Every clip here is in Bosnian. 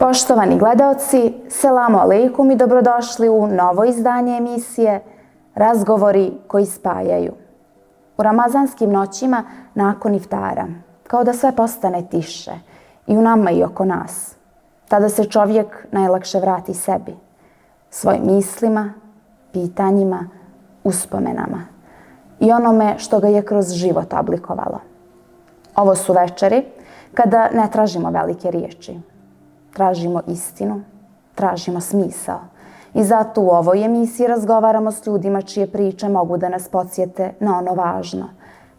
Poštovani gledaoci, selamu alejkum i dobrodošli u novo izdanje emisije Razgovori koji spajaju. U ramazanskim noćima nakon iftara, kao da sve postane tiše i u nama i oko nas. Tada se čovjek najlakše vrati sebi, svojim mislima, pitanjima, uspomenama i onome što ga je kroz život oblikovalo. Ovo su večeri kada ne tražimo velike riječi. Tražimo istinu, tražimo smisao. I zato u ovoj emisiji razgovaramo s ljudima čije priče mogu da nas podsjete na ono važno.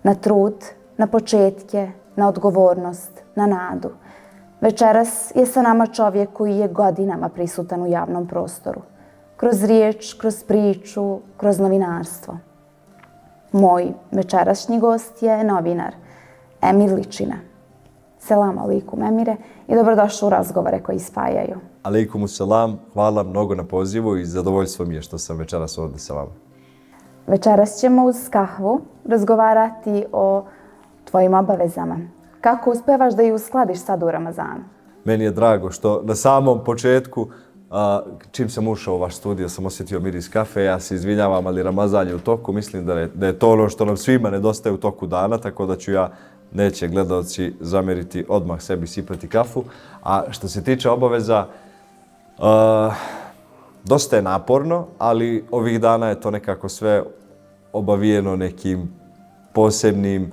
Na trud, na početke, na odgovornost, na nadu. Večeras je sa nama čovjek koji je godinama prisutan u javnom prostoru. Kroz riječ, kroz priču, kroz novinarstvo. Moj večerašnji gost je novinar Emir Ličina. Selam alejkum Emire i dobrodošli u Razgovore koji spajaju. Alejkum selam, hvala mnogo na pozivu i zadovoljstvo mi je što sam večeras ovdje sa vama. Večeras ćemo uz kahvu razgovarati o tvojim obavezama. Kako uspevaš da ih uskladiš sad u Ramazanu? Meni je drago što na samom početku, čim sam ušao u vaš studio, sam osjetio miris kafe. Ja se izvinjavam, ali Ramazan je u toku. Mislim da je to ono što nam svima nedostaje u toku dana, tako da ću ja, neće gledalci zamjeriti, odmah sebi sipati kafu. A što se tiče obaveza, dosta je naporno, ali ovih dana je to nekako sve obavijeno nekim posebnim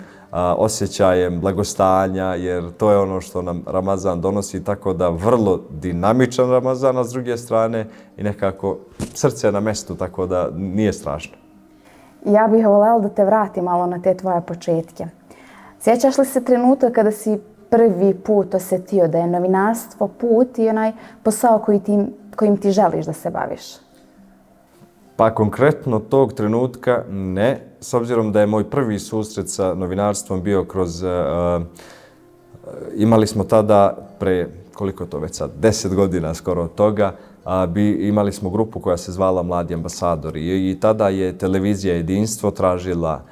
osjećajem blagostanja, jer to je ono što nam Ramazan donosi, tako da vrlo dinamičan Ramazan, a s druge strane i nekako srce je na mjestu, tako da nije strašno. Ja bih voljela da te vratim malo na te tvoje početke. Sjećaš li se trenutka kada si prvi put osjetio da je novinarstvo put i onaj posao kojim ti želiš da se baviš? Pa konkretno tog trenutka ne, s obzirom da je moj prvi susret sa novinarstvom bio kroz... imali smo tada, koliko to već sad, 10 godina skoro od toga, imali smo grupu koja se zvala Mladi ambasadori i tada je televizija Jedinstvo tražila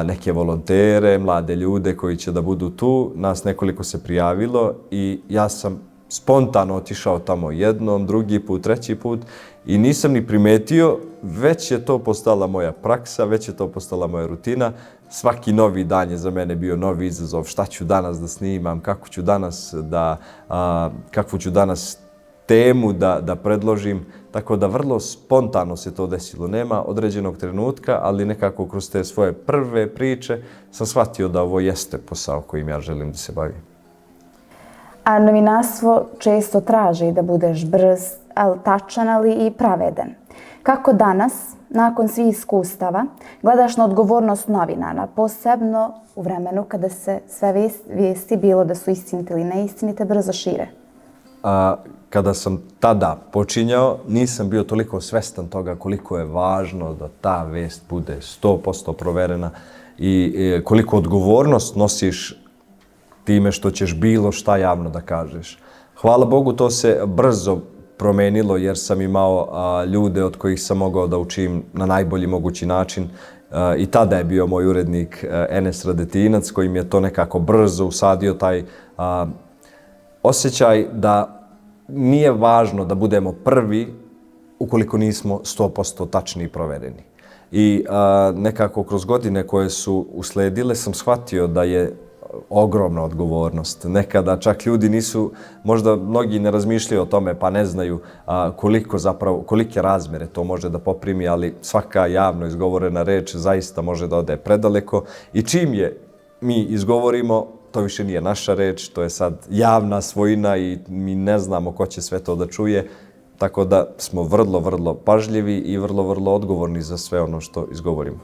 neke volontere, mlade ljude koji će da budu tu. Nas nekoliko se prijavilo i ja sam spontano otišao tamo jednom, drugi put, treći put i nisam ni primetio, već je to postala moja praksa, već je to postala moja rutina. Svaki novi dan je za mene bio novi izazov. Šta ću danas da snimam, kakvu ću danas temu da predložim. Tako da vrlo spontano se to desilo. Nema određenog trenutka, ali nekako kroz te svoje prve priče sam shvatio da ovo jeste posao kojim ja želim da se bavim. A novinarstvo često traži da budeš brz, tačan, ali i pravedan. Kako danas, nakon svih iskustava, gledaš na odgovornost novinara, posebno u vremenu kada se sve vijesti, bilo da su istinite ili neistinite, brzo šire? Kada sam tada počinjao, nisam bio toliko svestan toga koliko je važno da ta vest bude 100% proverena i koliko odgovornost nosiš time što ćeš bilo šta javno da kažeš. Hvala Bogu, to se brzo promenilo jer sam imao ljude od kojih sam mogao da učim na najbolji mogući način. I tada je bio moj urednik Enes Radetinac kojim je to nekako brzo usadio taj osjećaj da nije važno da budemo prvi ukoliko nismo 100% tačni i provereni. I nekako kroz godine koje su usledile sam shvatio da je ogromna odgovornost. Nekada čak ljudi nisu, možda mnogi ne razmišljaju o tome pa ne znaju kolike razmere to može da poprimi, ali svaka javno izgovorena reč zaista može da ode predaleko i čim je mi izgovorimo, to više nije naša reč, to je sad javna svojina i mi ne znamo ko će sve to da čuje, tako da smo vrlo, vrlo pažljivi i vrlo, vrlo odgovorni za sve ono što izgovorimo.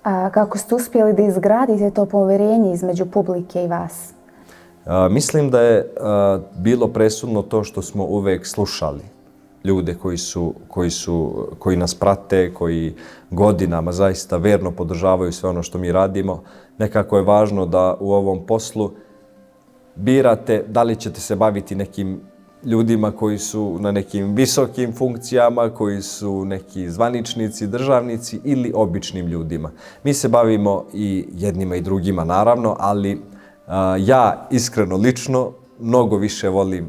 A kako ste uspjeli da izgradite to poverenje između publike i vas? Mislim da je bilo presudno to što smo uvek slušali ljude koji nas prate, koji godinama zaista verno podržavaju sve ono što mi radimo. Nekako je važno da u ovom poslu birate da li ćete se baviti nekim ljudima koji su na nekim visokim funkcijama, koji su neki zvaničnici, državnici ili običnim ljudima. Mi se bavimo i jednima i drugima naravno, ali ja iskreno lično mnogo više volim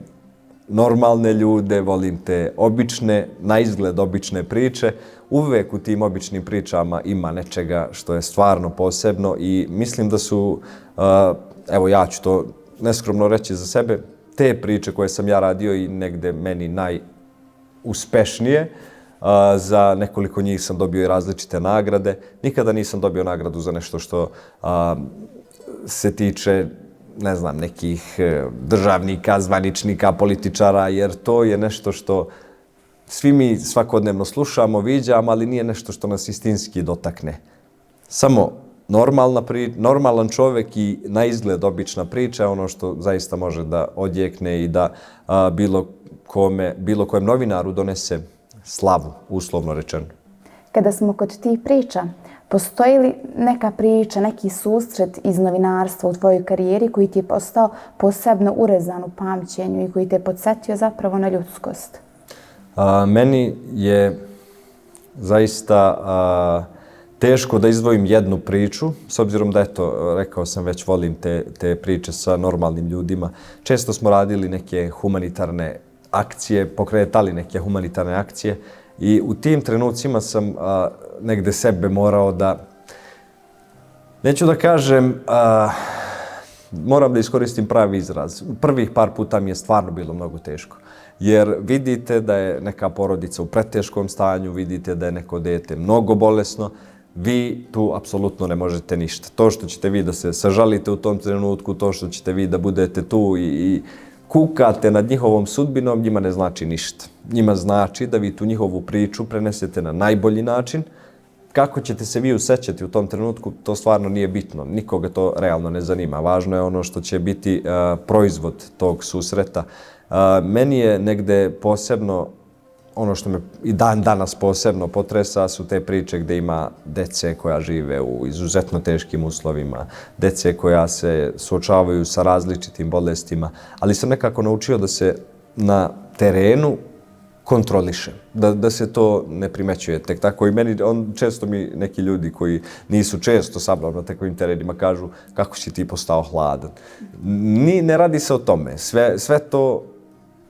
normalne ljude, volim te obične, na izgled obične priče. Uvek u tim običnim pričama ima nečega što je stvarno posebno i mislim da su, evo ja ću to neskromno reći za sebe, te priče koje sam ja radio i negde meni najuspešnije. Za nekoliko njih sam dobio i različite nagrade. Nikada nisam dobio nagradu za nešto što se tiče, ne znam, nekih državnika, zvaničnika, političara, jer to je nešto što svi mi svakodnevno slušamo, viđamo, ali nije nešto što nas istinski dotakne. Samo normalan čovjek i na izgled obična priča, ono što zaista može da odjekne i da bilo kojem novinaru donese slavu, uslovno rečeno. Kada smo kod tih priča, postoji li neka priča, neki susret iz novinarstva u tvojoj karijeri koji ti je postao posebno urezan u pamćenju i koji te je podsjetio zapravo na ljudskost? Meni je zaista teško da izdvojim jednu priču, s obzirom da, eto, rekao sam već, volim te priče sa normalnim ljudima. Često smo radili neke humanitarne akcije, pokretali neke humanitarne akcije i u tim trenucima sam negde sebe morao da, neću da kažem, moram da iskoristim pravi izraz. U prvih par puta mi je stvarno bilo mnogo teško. Jer vidite da je neka porodica u preteškom stanju, vidite da je neko dete mnogo bolesno, vi tu apsolutno ne možete ništa. To što ćete vi da se sažalite u tom trenutku, to što ćete vi da budete tu i kukate nad njihovom sudbinom, njima ne znači ništa. Njima znači da vi tu njihovu priču prenesete na najbolji način. Kako ćete se vi usećati u tom trenutku, to stvarno nije bitno. Nikoga to realno ne zanima. Važno je ono što će biti proizvod tog susreta. Meni je negde posebno, ono što me i dan danas posebno potresa, su te priče gde ima dece koja žive u izuzetno teškim uslovima, dece koja se suočavaju sa različitim bolestima, ali sam nekako naučio da se na terenu kontroliše, da se to ne primećuje tek tako. I meni, često mi neki ljudi koji nisu često sa mnom na takvim terenima kažu kako si ti postao hladan. Ne radi se o tome, sve to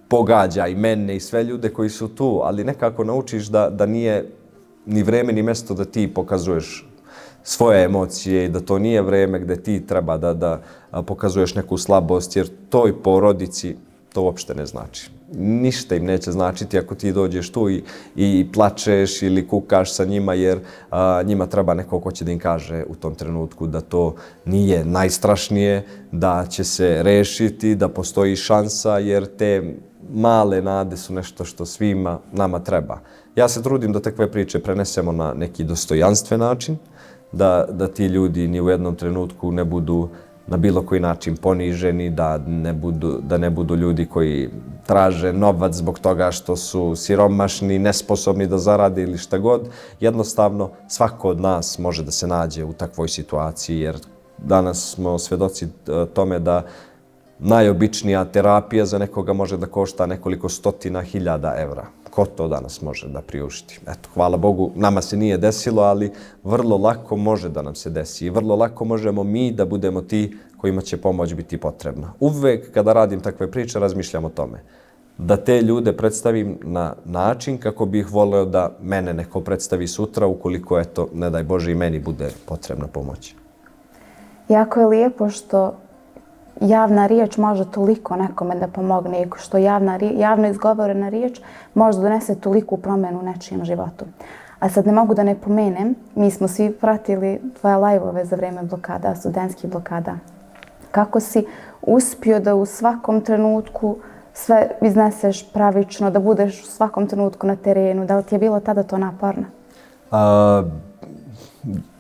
pogađa i mene i sve ljude koji su tu, ali nekako naučiš da nije ni vreme ni mjesto da ti pokazuješ svoje emocije i da to nije vreme gde ti treba da pokazuješ neku slabost, jer toj porodici to uopšte ne znači. Ništa im neće značiti ako ti dođeš tu i plačeš ili kukaš sa njima, jer njima treba neko ko će da im kaže u tom trenutku da to nije najstrašnije, da će se rešiti, da postoji šansa, jer te male nade su nešto što svima nama treba. Ja se trudim da takve priče prenesemo na neki dostojanstven način, da ti ljudi ni u jednom trenutku ne budu na bilo koji način poniženi, da ne budu ljudi koji traže novac zbog toga što su siromašni, nesposobni da zarade ili šta god. Jednostavno, svako od nas može da se nađe u takvoj situaciji, jer danas smo svedoci tome da najobičnija terapija za nekoga može da košta nekoliko stotina hiljada evra. Ko to danas može da priušti? Eto, hvala Bogu, nama se nije desilo, ali vrlo lako može da nam se desi i vrlo lako možemo mi da budemo ti kojima će pomoć biti potrebna. Uvek kada radim takve priče razmišljam o tome. Da te ljude predstavim na način kako bih voleo da mene neko predstavi sutra, ukoliko, eto, ne daj Bože, i meni bude potrebna pomoć. Jako je lijepo što javna riječ može toliko nekome da pomogne i što javno izgovorena riječ može donese toliku promjenu u nečijem životu. A sad ne mogu da ne pomenem, mi smo svi pratili tvoje live-ove za vrijeme blokada, studentskih blokada. Kako si uspio da u svakom trenutku sve izneseš pravično, da budeš u svakom trenutku na terenu? Da li ti je bilo tada to naporno?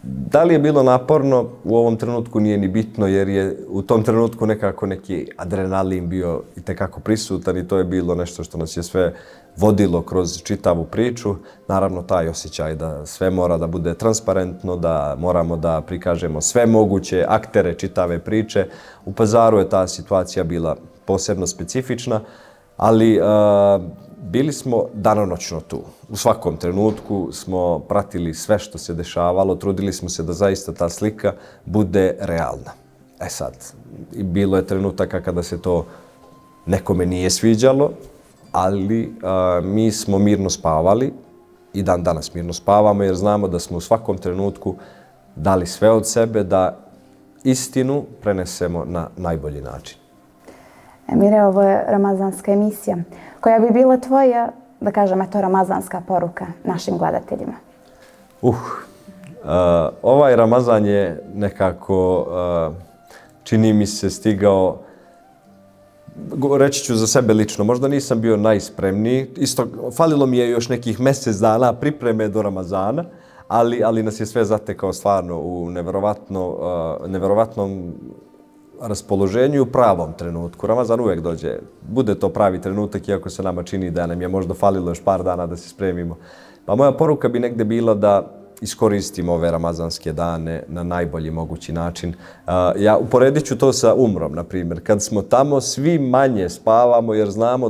Da li je bilo naporno? U ovom trenutku nije ni bitno, jer je u tom trenutku nekako neki adrenalin bio itekako prisutan i to je bilo nešto što nas je sve vodilo kroz čitavu priču. Naravno, taj osjećaj da sve mora da bude transparentno, da moramo da prikažemo sve moguće aktere čitave priče. U Pazaru je ta situacija bila posebno specifična, ali bili smo danonoćno tu. U svakom trenutku smo pratili sve što se dešavalo, trudili smo se da zaista ta slika bude realna. Sad, bilo je trenutaka kada se to nekome nije sviđalo, ali mi smo mirno spavali i dan danas mirno spavamo jer znamo da smo u svakom trenutku dali sve od sebe da istinu prenesemo na najbolji način. Emire, ovo je ramazanska emisija. Koja bi bila tvoja, da kažem, ramazanska poruka našim gledateljima? Ovaj Ramazan je nekako, čini mi se, stigao, reći ću za sebe lično, možda nisam bio najspremniji. Isto, falilo mi je još nekih mjesec dana pripreme do Ramazana, ali nas je sve zatekao stvarno u neverovatnom raspoloženju i u pravom trenutku. Ramazan uvijek dođe, bude to pravi trenutak, iako se nama čini da nam je možda falilo još par dana da se spremimo. Pa moja poruka bi negdje bila da iskoristimo ove ramazanske dane na najbolji mogući način. Ja uporedit ću to sa umrom, na primjer. Kad smo tamo, svi manje spavamo jer znamo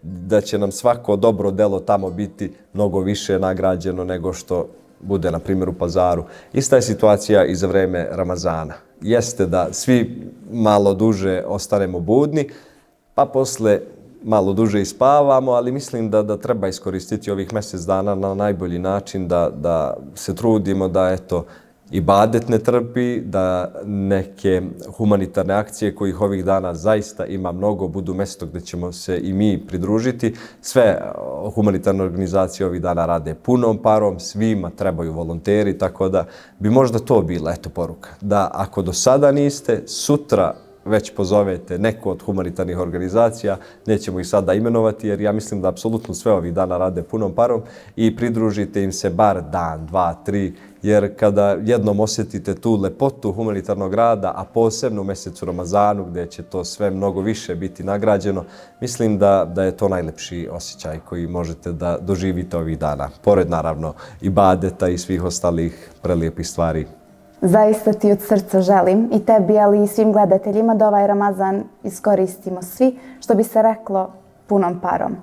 da će nam svako dobro delo tamo biti mnogo više nagrađeno nego što bude, na primjer, u Pazaru. Ista je situacija i za vreme Ramazana. Jeste da svi malo duže ostanemo budni, pa posle malo duže ispavamo, ali mislim da treba iskoristiti ovih mjesec dana na najbolji način, da se trudimo da ibadet ne trpi, da neke humanitarne akcije kojih ovih dana zaista ima mnogo, budu mjesto gdje ćemo se i mi pridružiti. Sve humanitarne organizacije ovih dana rade punom parom, svima trebaju volonteri, tako da bi možda to bila poruka. Da ako do sada niste, sutra već pozovete neku od humanitarnih organizacija, nećemo ih sada imenovati jer ja mislim da apsolutno sve ovih dana rade punom parom i pridružite im se bar dan, dva, tri, jer kada jednom osjetite tu lepotu humanitarnog rada, a posebno u mjesecu Ramazanu gdje će to sve mnogo više biti nagrađeno, mislim da je to najlepši osjećaj koji možete da doživite ovih dana. Pored naravno ibadeta i svih ostalih prelijepih stvari. Zaista ti od srca želim i tebi, ali i svim gledateljima da ovaj Ramazan iskoristimo svi, što bi se reklo, punom parom.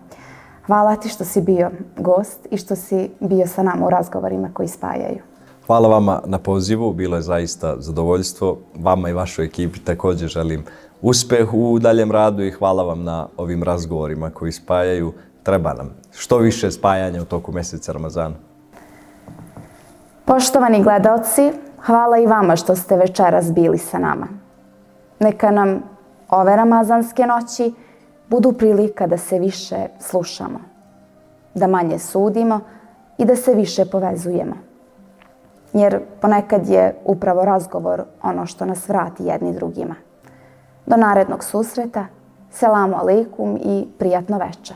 Hvala ti što si bio gost i što si bio sa nama u razgovorima koji spajaju. Hvala vama na pozivu, bilo je zaista zadovoljstvo. Vama i vašoj ekipi također želim uspeh u daljem radu i hvala vam na ovim razgovorima koji spajaju. Treba nam što više spajanja u toku mjeseca Ramazana. Poštovani gledaoci, hvala i vama što ste večeras bili sa nama. Neka nam ove ramazanske noći budu prilika da se više slušamo, da manje sudimo i da se više povezujemo. Jer ponekad je upravo razgovor ono što nas vrati jedni drugima. Do narednog susreta, selamu alejkum i prijatno veče.